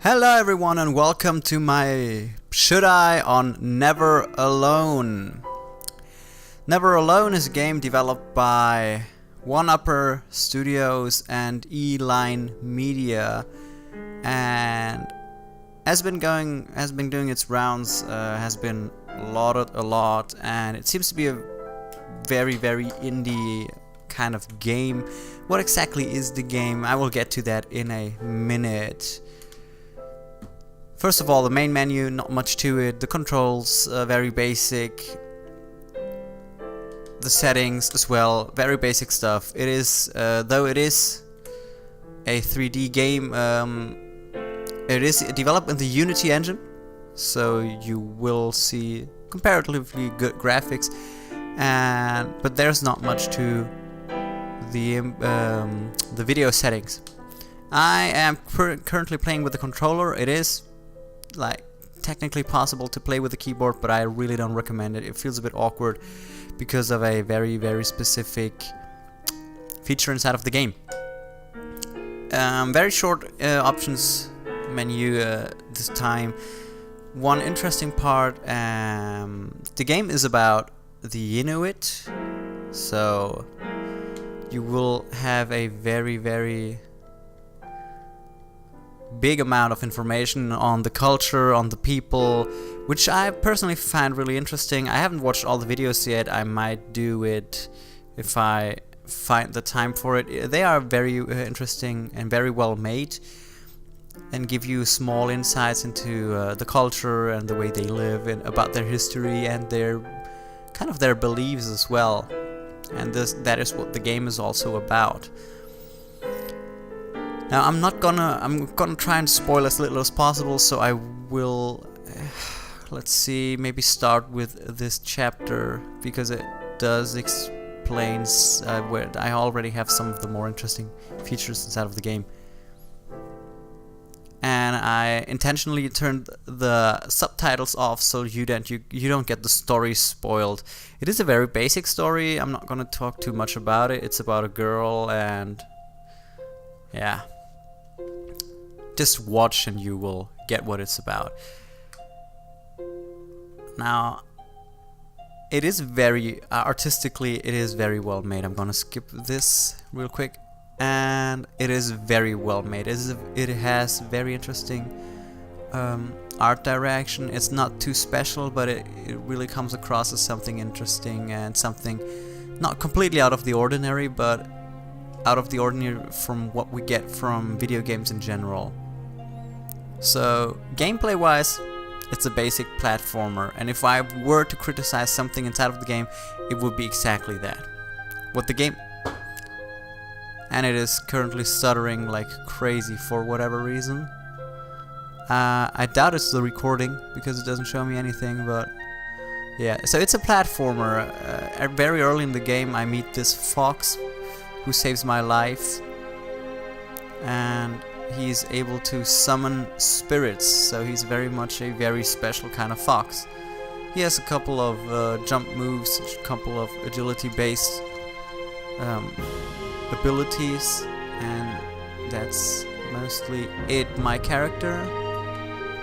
Hello everyone and welcome to my Should I on Never Alone. Never Alone is a game developed by One Upper Studios and E-Line Media, and has been doing its rounds, has been lauded a lot, and it seems to be a very indie kind of game. What exactly is the game? I will get to that in a minute. First of all, the main menu, not much to it. The controls, very basic. The settings as well, very basic stuff. It is, though it is a 3D game, it is developed in the Unity engine, so you will see comparatively good graphics, but there's not much to the video settings. I am currently playing with the controller. It is technically possible to play with the keyboard, but I really don't recommend it. It feels a bit awkward because of a very specific feature inside of the game. Very short options menu this time. One interesting part, the game is about the Inuit, so you will have a very big amount of information on the culture, on the people, which I personally find really interesting. I haven't watched all the videos yet. I might do it if I find the time for it. They are very interesting and very well made, and give you small insights into the culture and the way they live, and about their history and their beliefs as well. And that is what the game is also about. Now I'm gonna try and spoil as little as possible, so I will let's see, maybe start with this chapter, because it does explain where I already have some of the more interesting features inside of the game. And I intentionally turned the subtitles off so you don't get the story spoiled. It is a very basic story. I'm not gonna talk too much about it. It's about a girl, and yeah. Just watch and you will get what it's about. Now, it is very artistically, it is very well made. I'm gonna skip this real quick, and it is very well made. It has very interesting art direction. It's not too special, but it really comes across as something interesting and something not completely out of the ordinary, but out of the ordinary from what we get from video games in general. So, gameplay wise, it's a basic platformer, and if I were to criticize something inside of the game, it would be exactly that. And it is currently stuttering like crazy for whatever reason. I doubt it's the recording, because it doesn't show me anything, but yeah. So it's a platformer. Very early in the game I meet this fox who saves my life, and he's able to summon spirits, so he's very much a very special kind of fox. He has a couple of jump moves, a couple of agility based abilities, and that's mostly it. My character,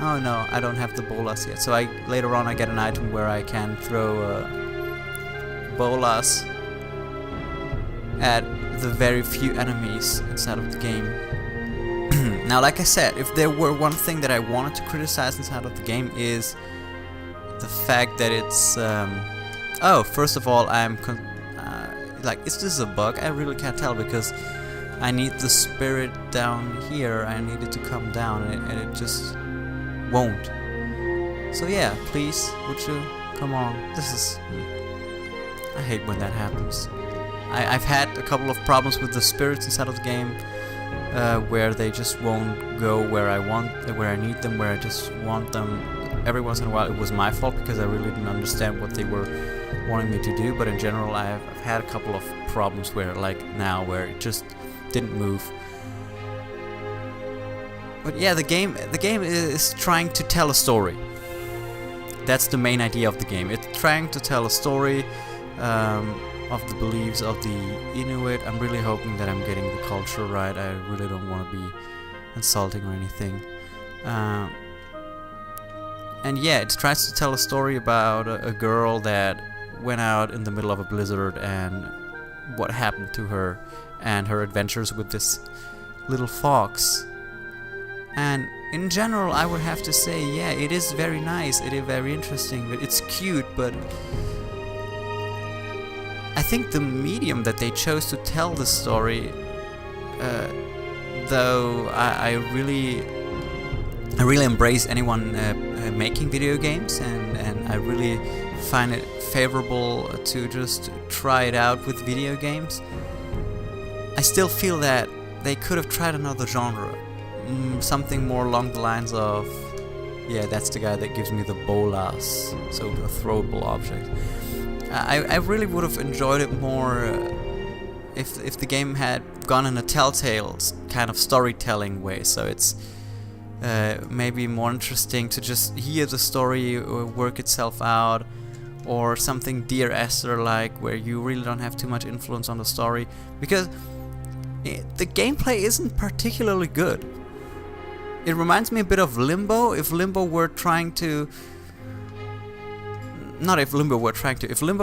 oh no, I don't have the bolas yet, so later on I get an item where I can throw bolas at the very few enemies inside of the game. Now, like I said, if there were one thing that I wanted to criticize inside of the game, is the fact that it's first of all, is this a bug? I really can't tell, because I need the spirit down here. I need it to come down, and it just won't. So yeah, please, would you come on? I hate when that happens. I've had a couple of problems with the spirits inside of the game, where they just won't go where I need them, where I just want them. Every once in a while it was my fault, because I really didn't understand what they were wanting me to do, but in general I've had a couple of problems where it just didn't move. But yeah, the game is trying to tell a story. That's the main idea of the game. It's trying to tell a story of the beliefs of the Inuit. I'm really hoping that I'm getting the culture right. I really don't want to be insulting or anything. Uh, and yeah, it tries to tell a story about a girl that went out in the middle of a blizzard and what happened to her and her adventures with this little fox. And in general, I would have to say, yeah, it is very nice, it is very interesting, it's cute, but I think the medium that they chose to tell the story, though I really embrace anyone making video games, and I really find it favorable to just try it out with video games, I still feel that they could have tried another genre. Something more along the lines of, yeah, that's the guy that gives me the bolas, so a throwable object. I really would have enjoyed it more if the game had gone in a Telltale kind of storytelling way, so it's maybe more interesting to just hear the story work itself out, or something Dear Esther like, where you really don't have too much influence on the story, because the gameplay isn't particularly good. It reminds me a bit of Limbo, if Limbo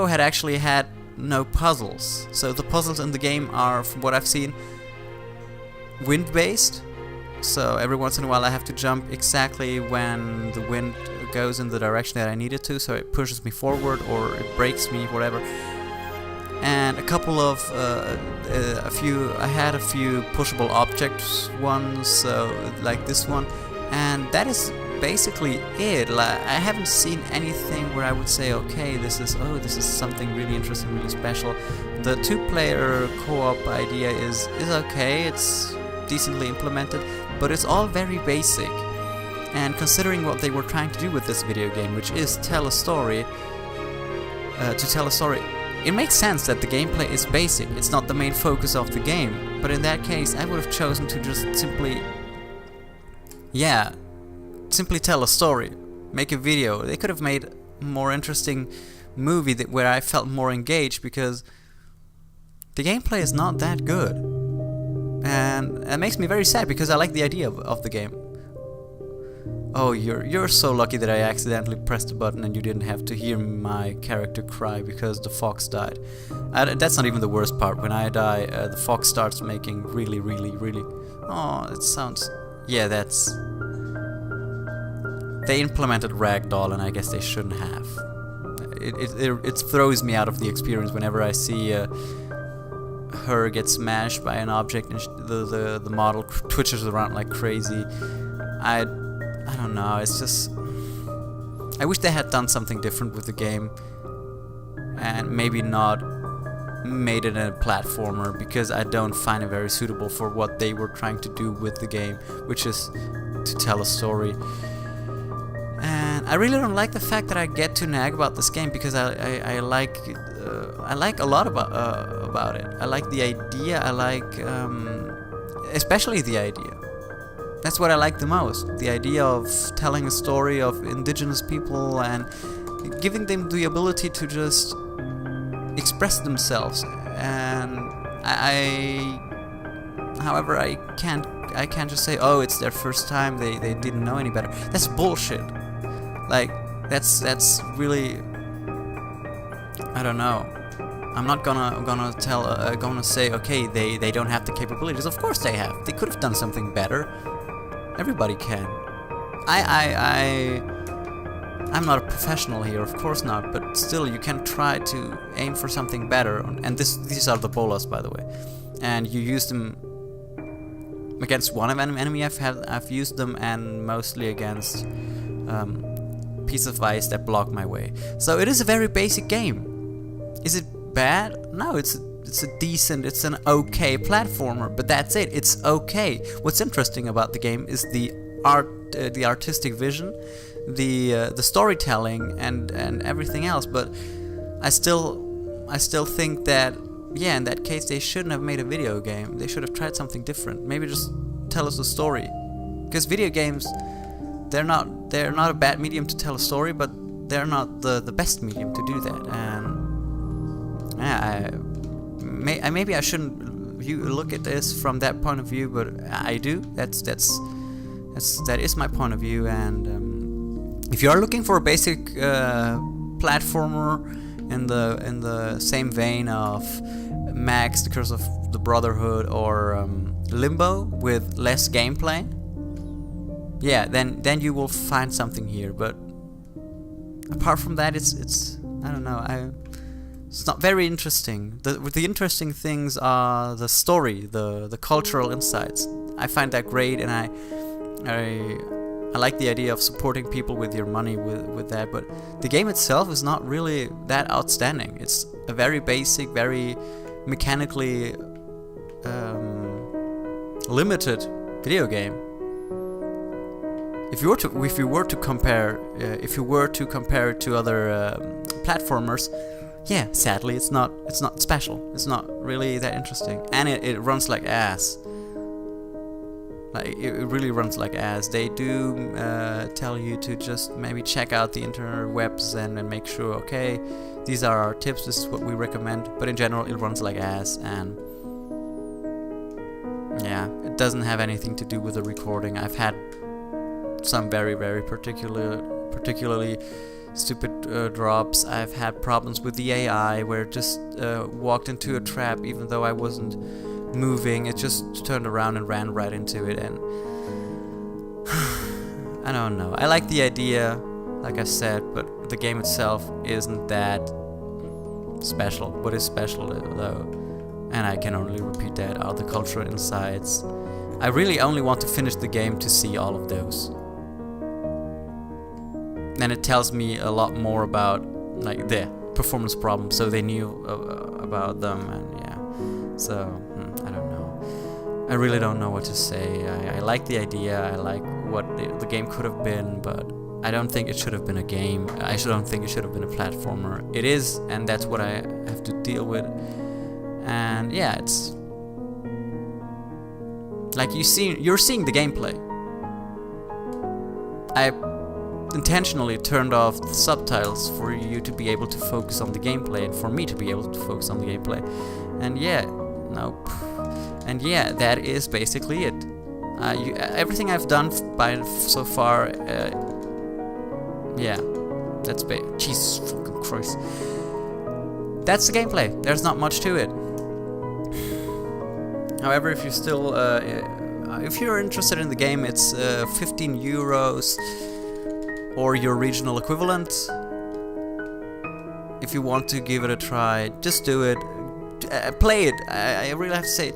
had actually had no puzzles. So the puzzles in the game are, from what I've seen, wind-based. So every once in a while I have to jump exactly when the wind goes in the direction that I need it to, so it pushes me forward or it breaks me, whatever. And a couple of, I had a few pushable objects ones, so like this one, and that is basically it. Like, I haven't seen anything where I would say, okay, this is something really interesting, really special. The two-player co-op idea is okay, it's decently implemented, but it's all very basic. And considering what they were trying to do with this video game, which is tell a story, it makes sense that the gameplay is basic. It's not the main focus of the game. But in that case, I would have chosen to just simply tell a story, make a video. They could have made a more interesting movie where I felt more engaged, because the gameplay is not that good. And it makes me very sad, because I like the idea of the game. Oh, you're so lucky that I accidentally pressed the button and you didn't have to hear my character cry because the fox died. That's not even the worst part. When I die, the fox starts making really... Oh, it sounds... Yeah, that's... They implemented Ragdoll, and I guess they shouldn't have. It throws me out of the experience whenever I see her get smashed by an object and the model twitches around like crazy. I don't know, it's just... I wish they had done something different with the game and maybe not made it a platformer, because I don't find it very suitable for what they were trying to do with the game, which is to tell a story. And I really don't like the fact that I get to nag about this game, because I like a lot about it. I like the idea, I like especially the idea. That's what I like the most. The idea of telling a story of indigenous people and giving them the ability to just express themselves. And however, I can't just say, oh, it's their first time, they didn't know any better. That's bullshit. Like, that's really, I don't know. I'm not gonna say, okay, they don't have the capabilities. Of course they have. They could have done something better. Everybody can. I'm not a professional here, of course not, but still, you can try to aim for something better. And these are the bolas, by the way. And you use them against one enemy I've used them, and mostly against pieces of ice that block my way. So it is a very basic game. Is it bad? No, it's an okay platformer, but that's it. It's okay. What's interesting about the game is the artistic vision, the storytelling, and everything else. But I still think that, yeah, in that case they shouldn't have made a video game. They should have tried something different. Maybe just tell us a story. Because video games, they're not a bad medium to tell a story, but they're not the best medium to do that. And yeah, maybe I shouldn't look at this from that point of view, but I do. That's that is my point of view. And if you are looking for a basic platformer in the same vein of Max, The Curse of the Brotherhood, or Limbo with less gameplay, yeah, then you will find something here. But apart from that, it's I don't know. It's not very interesting. The interesting things are the story, the cultural insights. I find that great, and I like the idea of supporting people with your money with that. But the game itself is not really that outstanding. It's a very basic, very mechanically limited video game. If you were to compare it to other platformers, yeah, sadly it's not special. It's not really that interesting, and it runs like ass. Like it really runs like ass. They do tell you to just maybe check out the interwebs and make sure, okay, these are our tips, this is what we recommend. But in general, it runs like ass, and yeah, it doesn't have anything to do with the recording. I've had some very, very particularly stupid drops. I've had problems with the AI where it just walked into a trap even though I wasn't moving. It just turned around and ran right into it, and I don't know. I like the idea, like I said, but the game itself isn't that special. What is special though, and I can only repeat that, are the cultural insights. I really only want to finish the game to see all of those. Then it tells me a lot more about like the performance problems, so they knew about them, and yeah. So I don't know. I really don't know what to say. I like the idea. I like what the game could have been, but I don't think it should have been a game. I don't think it should have been a platformer. It is, and that's what I have to deal with. And yeah, it's like you're seeing the gameplay. I intentionally turned off the subtitles for you to be able to focus on the gameplay, and for me to be able to focus on the gameplay. And yeah, nope. And yeah, that is basically it. Everything I've done so far, yeah, that's Jesus fucking Christ. That's the gameplay. There's not much to it. However, if you're still, if you're interested in the game, it's 15 euros. Or your regional equivalent. If you want to give it a try, just do it. Play it. I really have to say,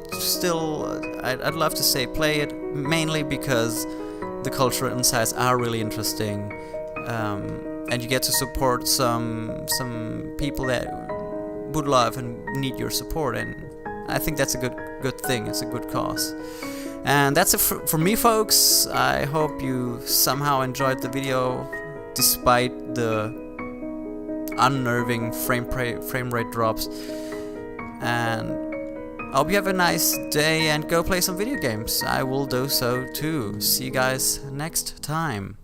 I'd love to say play it, mainly because the cultural insights are really interesting, and you get to support some people that would love and need your support, and I think that's a good thing. It's a good cause. And that's it for me, folks. I hope you somehow enjoyed the video, despite the unnerving frame rate drops. And I hope you have a nice day and go play some video games. I will do so too. See you guys next time.